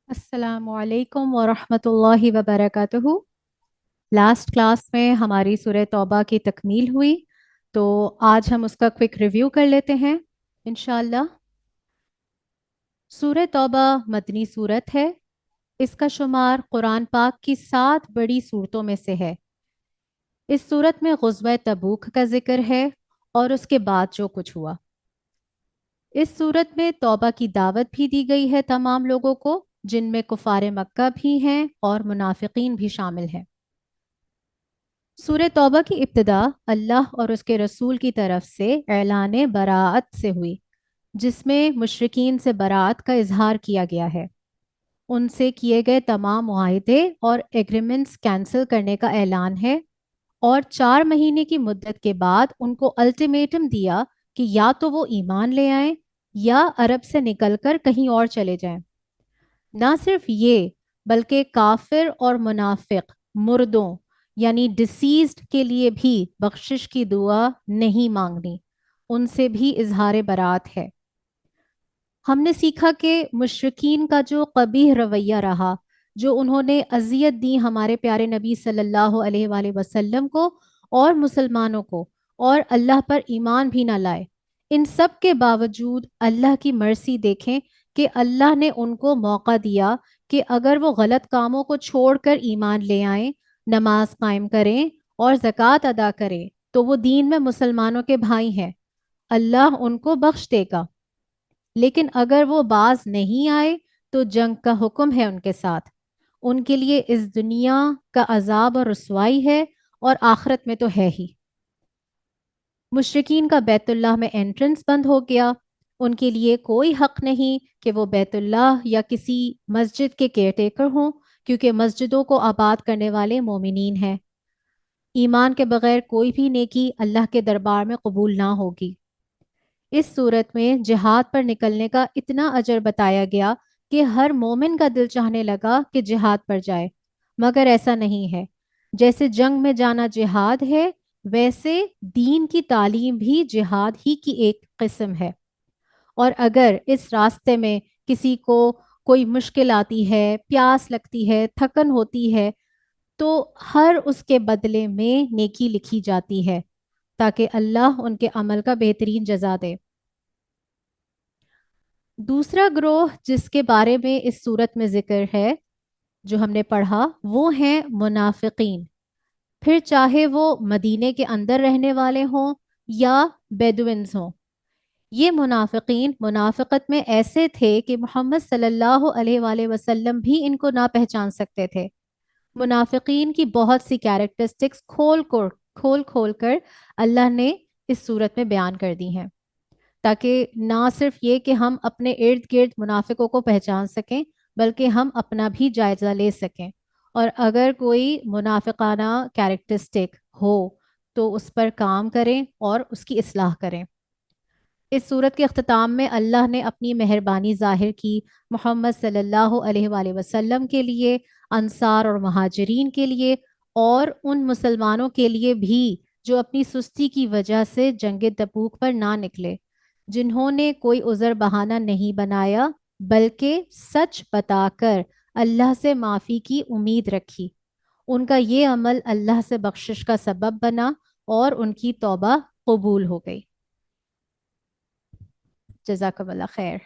अस्सलामु अलैकुम वरहमतुल्लाहि वबरकातुहू। लास्ट क्लास में हमारी सूरह तौबा की तकमील हुई, तो आज हम उसका क्विक रिव्यू कर लेते हैं इंशाअल्लाह। सूरह तौबा मदनी सूरत है। इसका शुमार कुरान पाक की 7 बड़ी सूरतों में से है। इस सूरत में ग़ुज़वा तबूक का जिक्र है और उसके बाद जो कुछ हुआ। इस सूरत में तौबा की दावत भी दी गई है तमाम लोगों को, जिनमें कुफ़ार मक्का भी हैं और मुनाफिकीन भी शामिल हैं। सूरह तौबा की इब्तिदा अल्लाह और उसके रसूल की तरफ से ऐलान बराअत से हुई, जिसमें मुशरिकीन से बराअत का इजहार किया गया है। उनसे किए गए तमाम मुआहिदे और एग्रीमेंट्स कैंसिल करने का ऐलान है और 4 महीने की मुद्दत के बाद उनको अल्टीमेटम दिया कि या तो वो ईमान ले आएं या अरब से निकलकर कहीं और चले जाएं। ना सिर्फ ये, बल्कि काफिर और मुनाफिक मुर्दों यानी डिसीज्ड के लिए भी बख्शिश की दुआ नहीं मांगनी, उनसे भी इजहार बरात है। हमने सीखा कि मुशरिकीन का जो कबीह रवैया रहा, जो उन्होंने अजियत दी हमारे प्यारे नबी सल्लल्लाहु अलैहि वसल्लम को और मुसलमानों को, और अल्लाह पर ईमान भी ना लाए, इन सब के बावजूद अल्लाह की मर्सी देखें कि अल्लाह ने उनको मौका दिया कि अगर वो गलत कामों को छोड़कर ईमान ले आएं, नमाज कायम करें और ज़कात अदा करें, तो वो दीन में मुसलमानों के भाई हैं, अल्लाह उनको बख्श देगा। लेकिन अगर वो बाज नहीं आए तो जंग का हुक्म है उनके साथ। उनके लिए इस दुनिया का अजाब और रुसवाई है और आखिरत में तो है ही। मुशरिकीन का बैतुल्लाह में एंट्रेंस बंद हो गया। उनके लिए कोई हक नहीं कि वो बैतुल्लाह या किसी मस्जिद के केयरटेकर हों, क्योंकि मस्जिदों को आबाद करने वाले मोमिनीन हैं। ईमान के बगैर कोई भी नेकी अल्लाह के दरबार में कबूल ना होगी। इस सूरत में जिहाद पर निकलने का इतना अजर बताया गया कि हर मोमिन का दिल चाहने लगा कि जिहाद पर जाए, मगर ऐसा नहीं है। जैसे जंग में जाना जिहाद है, वैसे दीन की तालीम भी जिहाद ही की एक किस्म है। और अगर इस रास्ते में किसी को कोई मुश्किल आती है, प्यास लगती है, थकन होती है, तो हर उसके बदले में नेकी लिखी जाती है, ताकि अल्लाह उनके अमल का बेहतरीन जजा दे। दूसरा ग्रोह जिसके बारे में इस सूरत में जिक्र है, जो हमने पढ़ा, वो हैं मुनाफिकीन। फिर चाहे वो मदीने के अंदर रहने वाले हों या बेदुइन्स हों, ये मुनाफिकीन मुनाफिकत में ऐसे थे कि मोहम्मद सल्लल्लाहु अलैहि वसल्लम भी इनको ना पहचान सकते थे। मुनाफिकीन की बहुत सी कैरेक्टरिस्टिक्स खोल खोल कर अल्लाह ने इस सूरत में बयान कर दी हैं, ताकि ना सिर्फ ये कि हम अपने इर्द गिर्द मुनाफिकों को पहचान सकें, बल्कि हम अपना भी जायज़ा ले सकें, और अगर कोई मुनाफिकाना कैरेक्टरिस्टिक हो तो उस पर काम करें और उसकी इस्लाह करें। इस सूरत के अख्ताम में अल्लाह ने अपनी मेहरबानी ज़ाहिर की मोहम्मद सल्लल्लाहु अलैहि वसल्लम के लिए, अंसार और महाजरीन के लिए, और उन मुसलमानों के लिए भी जो अपनी सुस्ती की वजह से जंग तबूक पर ना निकले, जिन्होंने कोई उज़र बहाना नहीं बनाया, बल्कि सच बताकर अल्लाह से माफ़ी की उम्मीद रखी। उनका ये अमल अल्लाह से बख्शिश का सबब बना और उनकी तौबा कबूल हो गई। जज़ाकल्लाह खैर।